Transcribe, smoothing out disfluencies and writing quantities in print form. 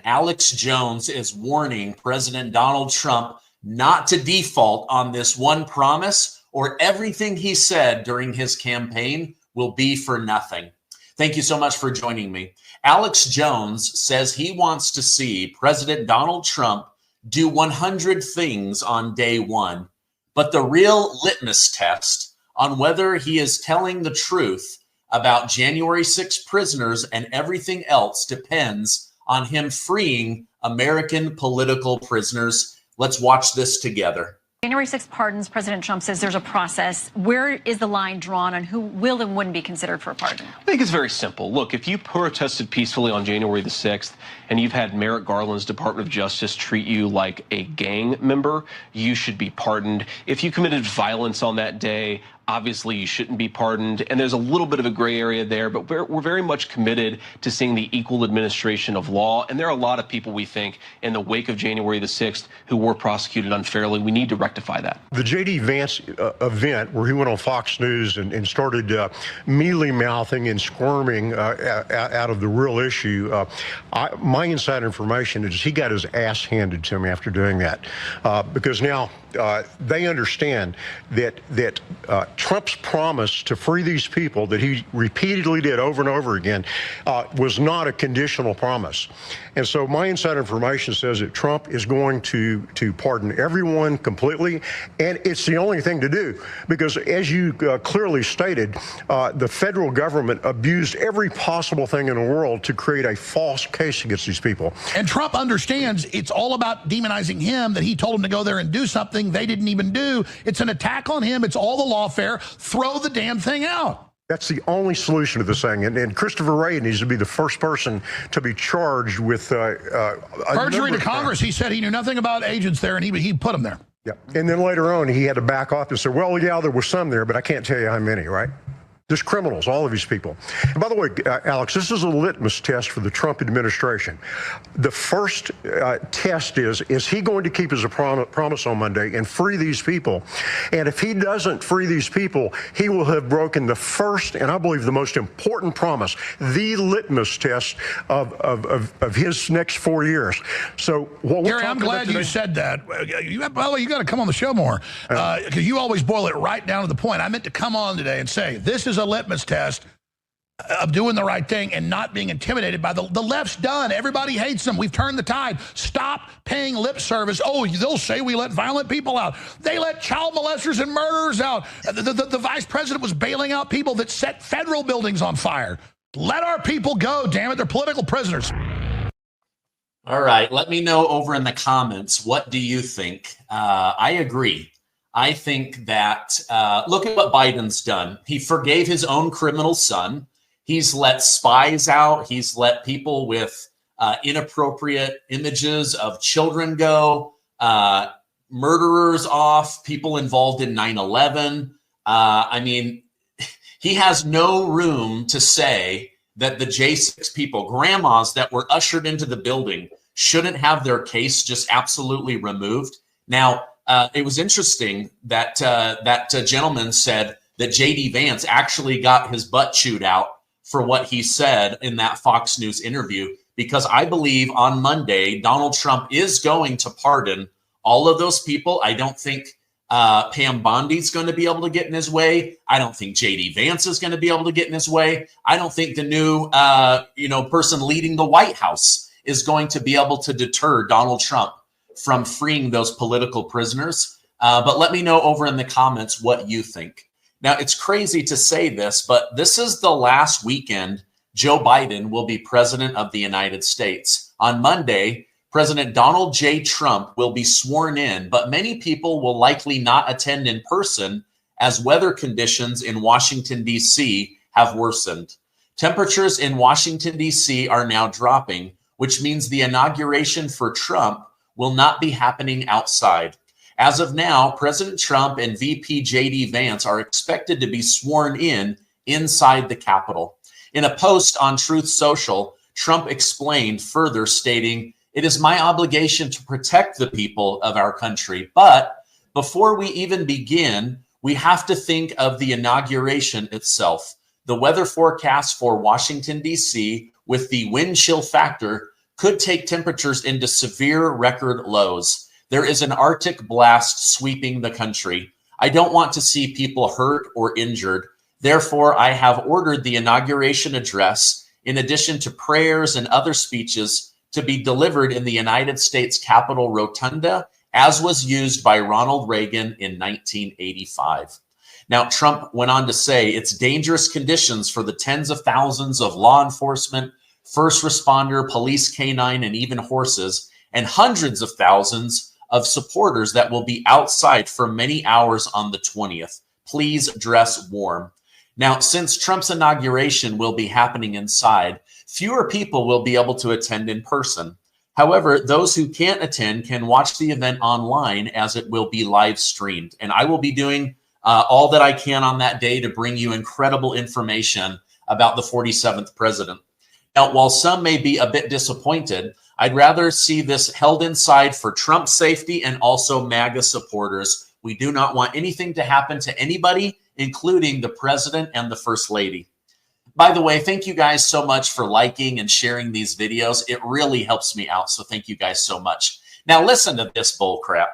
Alex Jones is warning President Donald Trump not to default on this one promise, or everything he said during his campaign will be for nothing. Thank you so much for joining me. Alex Jones says he wants to see President Donald Trump do 100 things on day one. But the real litmus test on whether he is telling the truth about January 6 prisoners and everything else depends on him freeing American political prisoners. Let's watch this together. January 6th pardons, President Trump says there's a process. Where is the line drawn on who will and wouldn't be considered for a pardon? I think it's very simple. Look, if you protested peacefully on January the 6th and you've had Merrick Garland's Department of Justice treat you like a gang member, you should be pardoned. If you committed violence on that day, obviously you shouldn't be pardoned. And there's a little bit of a gray area there, but we're very much committed to seeing the equal administration of law. And there are a lot of people, we think, in the wake of January the 6th who were prosecuted unfairly. We need to rectify that. The J.D. Vance event where he went on Fox News and started mealy-mouthing and squirming out of the real issue, my inside information is he got his ass handed to him after doing that, because now they understand that Trump's promise to free these people that he repeatedly did over and over again was not a conditional promise. And so my inside information says that Trump is going to pardon everyone completely, and it's the only thing to do, because as you clearly stated, the federal government abused every possible thing in the world to create a false case against these people. And Trump understands it's all about demonizing him, that he told him to go there and do something they didn't even do. It's an attack on him. It's all the lawfare. Throw the damn thing out. That's the only solution to this thing. And Christopher Wray needs to be the first person to be charged with perjury to Congress. He said he knew nothing about agents there, and he put them there. Yeah. And then later on, he had to back off and say, well, yeah, there were some there, but I can't tell you how many, right? There's criminals, all of these people. And by the way, Alex, this is a litmus test for the Trump administration. The first test is he going to keep his promise on Monday and free these people? And if he doesn't free these people, he will have broken the first, and I believe the most important promise, the litmus test of his next 4 years. So what Gary, I'm glad you said that. By the way, you got to come on the show more, because you always boil it right down to the point. I meant to come on today and say, this is a litmus test of doing the right thing and not being intimidated by the left's done. Everybody hates them. We've turned the tide. Stop paying lip service. Oh, they'll say we let violent people out. They let child molesters and murderers out. The vice president was bailing out people that set federal buildings on fire. Let our people go, damn it. They're political prisoners. All right. Let me know over in the comments. What do you think? I agree. I think that, look at what Biden's done. He forgave his own criminal son. He's let spies out. He's let people with inappropriate images of children go, murderers off, people involved in 9/11. I mean, he has no room to say that the J6 people, grandmas that were ushered into the building, shouldn't have their case just absolutely removed. Now, it was interesting that that gentleman said that J.D. Vance actually got his butt chewed out for what he said in that Fox News interview, because I believe on Monday, Donald Trump is going to pardon all of those people. I don't think Pam Bondi's going to be able to get in his way. I don't think J.D. Vance is going to be able to get in his way. I don't think the new person leading the White House is going to be able to deter Donald Trump from freeing those political prisoners. But let me know over in the comments what you think. Now, it's crazy to say this, but this is the last weekend Joe Biden will be president of the United States. On Monday, President Donald J. Trump will be sworn in, but many people will likely not attend in person as weather conditions in Washington, D.C. have worsened. Temperatures in Washington, D.C. are now dropping, which means the inauguration for Trump will not be happening outside. As of now, President Trump and VP J.D. Vance are expected to be sworn in inside the Capitol. In a post on Truth Social, Trump explained further, stating, "It is my obligation to protect the people of our country. But before we even begin, we have to think of the inauguration itself. The weather forecast for Washington, D.C., with the wind chill factor could take temperatures into severe record lows. There is an Arctic blast sweeping the country. I don't want to see people hurt or injured. Therefore, I have ordered the inauguration address, in addition to prayers and other speeches, to be delivered in the United States Capitol Rotunda, as was used by Ronald Reagan in 1985. Now, Trump went on to say it's dangerous conditions for the tens of thousands of law enforcement, first responder, police canine, and even horses, and hundreds of thousands of supporters that will be outside for many hours on the 20th. Please dress warm. Now, since Trump's inauguration will be happening inside, fewer people will be able to attend in person. However, those who can't attend can watch the event online as it will be live streamed. And I will be doing all that I can on that day to bring you incredible information about the 47th president. Now, while some may be a bit disappointed, I'd rather see this held inside for Trump's safety and also MAGA supporters. We do not want anything to happen to anybody, including the president and the first lady. By the way, thank you guys so much for liking and sharing these videos. It really helps me out. So thank you guys so much. Now listen to this bull crap.